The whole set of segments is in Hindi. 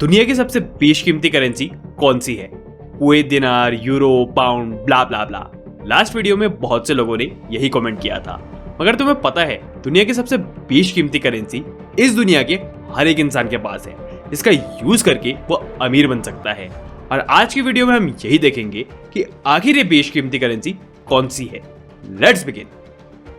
दुनिया की सबसे बेशकीमती करेंसी कौन सी है? कुवैत दिनार, यूरो, पाउंड, ब्ला ब्ला ब्ला। लास्ट वीडियो में बहुत से लोगों ने यही कमेंट किया था। मगर तुम्हें पता है दुनिया की सबसे बेशकीमती करेंसी इस दुनिया के हर एक इंसान के पास है, जिसका यूज करके वो अमीर बन सकता है। और आज की वीडियो में हम यही देखेंगे कि आखिर ये बेशकीमती करेंसी कौन सी है। Let's begin.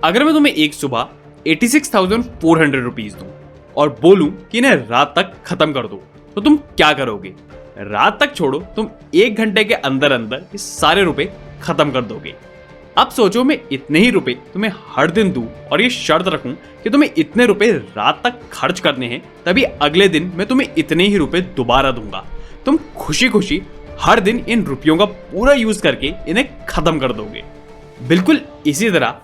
अगर मैं तुम्हें एक सुबह 86,400 रुपीज दूं और बोलूं कि इन्हें रात तक खत्म कर दो, तो तुम क्या करोगे? रात तक छोड़ो, तुम 1 घंटे के अंदर अंदर ये सारे रुपए खत्म कर दोगे। अब सोचो, मैं इतने ही रुपए तुम्हें हर दिन दूं और ये शर्त रखूं कि तुम्हें इतने रुपए रात तक खर्च करने हैं, तभी अगले दिन मैं तुम्हें इतने ही रुपए दोबारा दूंगा। तुम खुशी खुशी हर दिन इन रुपयों का पूरा यूज करके इन्हें खत्म कर दोगे। बिल्कुल इसी तरह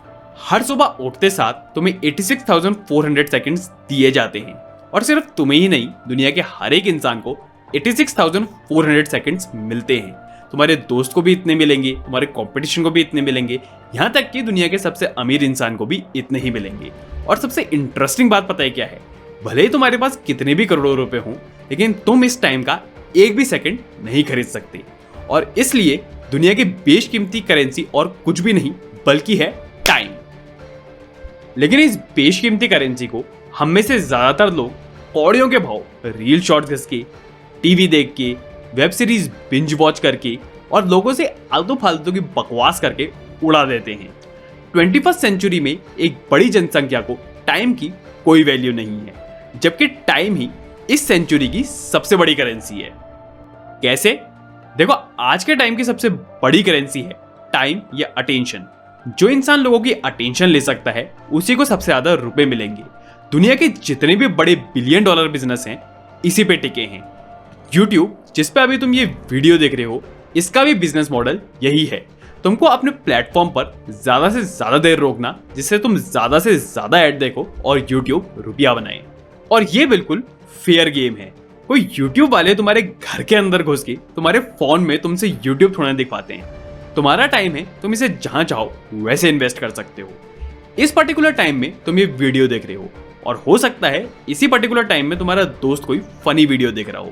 हर सुबह उठते साथ तुम्हें 86,400 सेकंड्स दिए जाते हैं, और सिर्फ तुम्हें ही नहीं, दुनिया के हर एक इंसान को 86,400 सेकंड्स मिलते हैं। तुम्हारे दोस्त को भी इतने मिलेंगे, तुम्हारे कंपटीशन को भी इतने मिलेंगे, यहाँ तक कि दुनिया के सबसे अमीर इंसान को भी इतने ही मिलेंगे। और सबसे इंटरेस्टिंग बात पता है क्या है? भले ही तुम्हारे पास कितने भी करोड़ों रुपए हों, लेकिन तुम इस टाइम का एक भी सेकंड नहीं खरीद सकते। और इसलिए दुनिया की बेशकीमती करेंसी और कुछ भी नहीं बल्कि है टाइम। लेकिन इस बेशकीमती करेंसी को हम में से ज्यादातर लोग कौड़ियों के भाव रील शॉर्ट्स घिस के, टीवी देख के, वेब सीरीज बिंज वॉच करके और लोगों से आलतू फालतू की बकवास करके उड़ा देते हैं। 21st सेंचुरी में एक बड़ी जनसंख्या को टाइम की कोई वैल्यू नहीं है, जबकि टाइम ही इस सेंचुरी की सबसे बड़ी करेंसी है। कैसे? देखो, आज के टाइम की सबसे बड़ी करेंसी है टाइम या अटेंशन। जो इंसान लोगों की अटेंशन ले सकता है, उसी को सबसे ज्यादा रुपए मिलेंगे। दुनिया के जितने भी बड़े $1 बिलियन बिजनेस हैं, इसी पे टिके हैं। यूट्यूब, जिस पे अभी तुम ये वीडियो देख रहे हो, इसका भी बिजनेस मॉडल यही है। तुमको अपने प्लेटफॉर्म पर ज्यादा से ज्यादा देर रोकना, जिससे तुम ज्यादा से ज्यादा ऐड देखो और यूट्यूब रुपया बनाए। और ये बिल्कुल फेयर गेम है। कोई यूट्यूब वाले तुम्हारे घर के अंदर घुस के तुम्हारे फोन में तुमसे यूट्यूब थोड़ा दिखवाते हैं। तुम्हारा टाइम है, तुम इसे जहां चाहो वैसे इन्वेस्ट कर सकते हो। इस पर्टिकुलर टाइम में तुम ये वीडियो देख रहे हो, और हो सकता है इसी पर्टिकुलर टाइम में तुम्हारा दोस्त कोई फनी वीडियो देख रहा हो।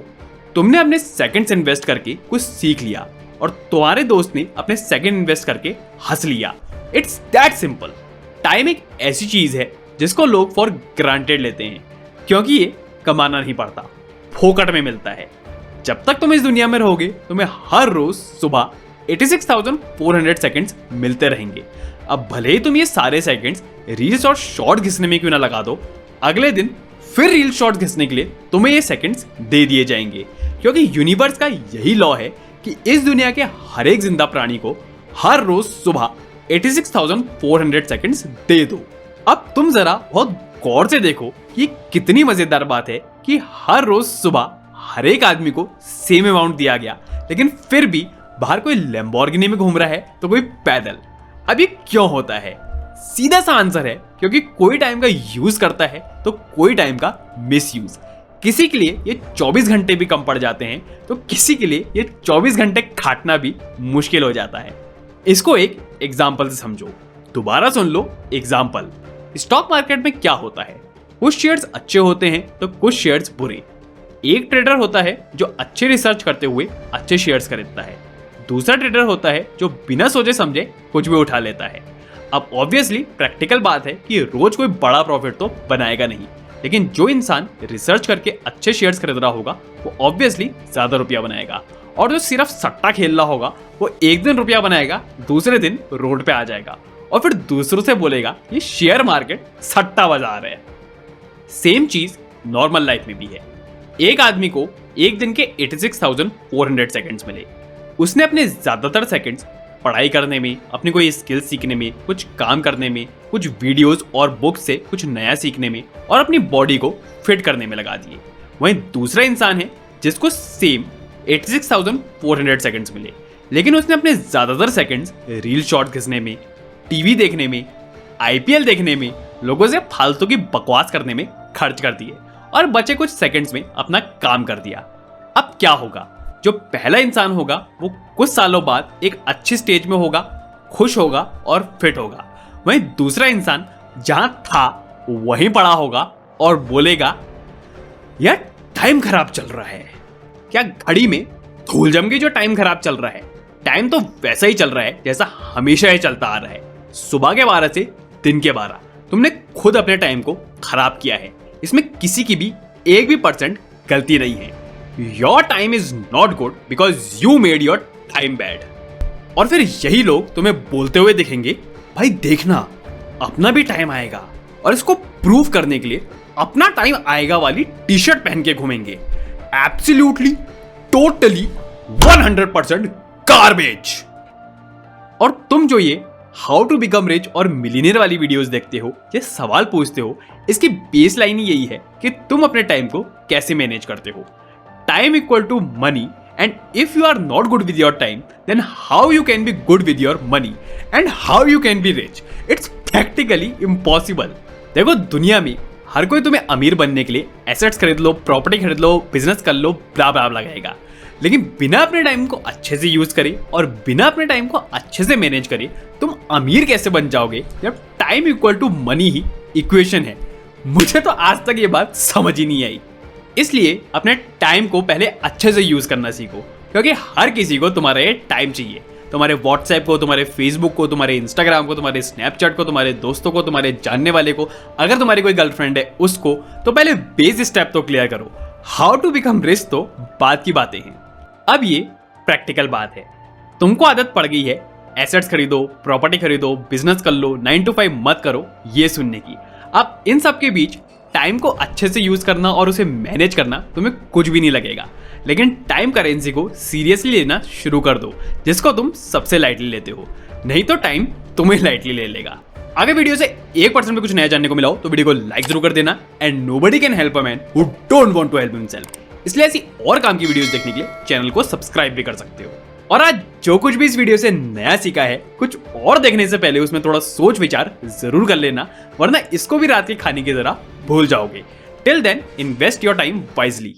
तुमने अपने सेकंड्स इन्वेस्ट करके कुछ सीख लिया, और तुम्हारे दोस्त ने अपने सेकंड इन्वेस्ट करके हंस लिया। It's that simple. टाइम एक ऐसी चीज है जिसको लोग फॉर ग्रांटेड लेते हैं, क्योंकि ये कमाना नहीं पड़ता, फोकट में मिलता है। जब तक तुम इस दुनिया में रहोगे, तुम्हें हर रोज सुबह 86,400 सेकंड्स मिलते रहेंगे। अब भले ही तुम ये सारे सेकंड्स रील्स और शॉर्ट घिसने में क्यों ना लगा दो, अगले दिन फिर रील शॉर्ट घिसने के लिए तुम्हें ये सेकंड्स दे दिए जाएंगे, क्योंकि यूनिवर्स का यही लॉ है कि इस दुनिया के हर एक जिंदा प्राणी को हर रोज सुबह 86,400 सेकंड्स दे दो। अब तुम जरा बहुत गौर से देखो कि कितनी मजेदार बात है कि हर रोज सुबह हर एक आदमी को सेम अमाउंट दिया गया, लेकिन फिर भी बाहर कोई लैम्बोर्गिनी में घूम रहा है तो कोई पैदल। अब ये क्यों होता है? सीधा सा आंसर है, क्योंकि कोई टाइम का यूज करता है तो कोई टाइम का मिस यूज। किसी के लिए ये 24 घंटे भी कम पड़ जाते हैं, तो किसी के लिए ये 24 घंटे खाटना भी मुश्किल हो जाता है। इसको एक एग्जाम्पल से समझो। दोबारा सुन लो एग्जाम्पल। स्टॉक मार्केट में क्या होता है? कुछ शेयर्स अच्छे होते हैं तो कुछ शेयर्स बुरे। एक ट्रेडर होता है जो अच्छे रिसर्च करते हुए अच्छे शेयर्स खरीदता है। दूसरा ट्रेडर होता है जो बिना सोचे समझे कुछ भी उठा लेता है। अब ऑब्वियसली प्रैक्टिकल बात है कि रोज कोई बड़ा प्रॉफिट तो बनाएगा नहीं, लेकिन जो इंसान रिसर्च करके अच्छे शेयर्स खरीद रहा होगा वो ऑब्वियसली ज्यादा रुपया बनाएगा, और जो सिर्फ सट्टा खेल रहा होगा वो एक दिन रुपया बनाएगा, दूसरे दिन रोड पे आ जाएगा और फिर दूसरों से बोलेगा ये शेयर मार्केट सट्टा बाजार है। सेम चीज नॉर्मल लाइफ में भी है। एक आदमी को एक दिन के 86,400 सेकंड्स मिले। उसने अपने ज्यादातर सेकंड्स पढ़ाई करने में, अपनी कोई स्किल सीखने में, कुछ काम करने में, कुछ वीडियोस और बुक से कुछ नया सीखने में और अपनी बॉडी को फिट करने में लगा दिए। वहीं दूसरा इंसान है जिसको सेम 86,400 सेकंड्स मिले, लेकिन उसने अपने ज्यादातर सेकंड्स रील शॉर्ट घिसने में, टीवी देखने में, IPL देखने में, लोगों से फालतू की बकवास करने में खर्च कर दिए, और बचे कुछ सेकंड्स में अपना काम कर दिया। अब क्या होगा? जो पहला इंसान होगा वो कुछ सालों बाद एक अच्छी स्टेज में होगा, खुश होगा और फिट होगा। वहीं दूसरा इंसान जहां था वहीं पड़ा होगा और बोलेगा यार टाइम खराब चल रहा है, क्या घड़ी में धूल जम के जो टाइम खराब चल रहा है? टाइम तो वैसा ही चल रहा है जैसा हमेशा ही चलता आ रहा है। सुबह के 12 से दिन के 12 तुमने खुद अपने टाइम को खराब किया है। इसमें किसी की भी 1% गलती नहीं है। Your time is not good because you made your time bad. और फिर यही लोग तुम्हें बोलते हुए दिखेंगे, भाई देखना अपना भी टाइम आएगा, और इसको प्रूव करने के लिए अपना टाइम आएगा वाली टी शर्ट पहन के घूमेंगे। Absolutely, totally 100% garbage. और तुम जो ये हाउ टू बिकम रिच और मिलियनेयर वाली वीडियोस देखते हो, ये सवाल पूछते हो, इसकी बेस लाइन ही यही है कि तुम अपने टाइम को कैसे मैनेज करते हो। Time equal to money, and if you are not good with your time, then how you can be good with your money and how you can be rich? It's practically impossible. देखो दुनिया में हर कोई तुम्हें अमीर बनने के लिए एसेट्स खरीद लो, प्रॉपर्टी खरीद लो, बिजनेस कर लो, ब्ला ब्ला लगाएगा, लेकिन बिना अपने टाइम को अच्छे से यूज करे और बिना अपने टाइम को अच्छे से मैनेज करे तुम अमीर कैसे बन जाओगे जब टाइम इक्वल टू मनी ही इक्वेशन है? मुझे तो आज तक ये बात समझ ही नहीं आई। इसलिए अपने टाइम को पहले अच्छे से यूज करना सीखो, क्योंकि हर किसी को तुम्हारा ये टाइम चाहिए। तुम्हारे व्हाट्सएप को, तुम्हारे फेसबुक को, तुम्हारे इंस्टाग्राम को, तुम्हारे स्नैपचैट को, तुम्हारे दोस्तों को, तुम्हारे जानने वाले को, अगर तुम्हारी कोई गर्लफ्रेंड है उसको, तो पहले बेस स्टेप तो क्लियर करो। हाउ टू बिकम रिच तो बात की बातें हैं, अब ये प्रैक्टिकल बात है। तुमको आदत पड़ गई है एसेट्स खरीदो, प्रॉपर्टी खरीदो, बिजनेस कर लो, 9 to 5 मत करो ये सुनने की। अब इन सब के बीच टाइम को अच्छे से यूज करना और उसे मैनेज करना तुम्हें कुछ भी नहीं लगेगा, लेकिन टाइम करेंसी को सीरियसली लेना शुरू कर दो, जिसको तुम सबसे लाइटली लेते हो, नहीं तो टाइम तुम्हें लाइटली ले लेगा। अगर वीडियो से 1% भी कुछ नया जानने को मिला हो तो वीडियो को लाइक जरूर कर देना। And nobody can help a man who don't want to help himself, इसलिए ऐसी और काम की वीडियोस देखने के लिए चैनल को सब्सक्राइब भी कर सकते हो। और आज जो कुछ भी इस वीडियो से नया सीखा है, कुछ और देखने से पहले उसमें थोड़ा सोच विचार जरूर कर लेना, वरना इसको भी रात के खाने की तरह भूल जाओगे। Till then invest your time wisely.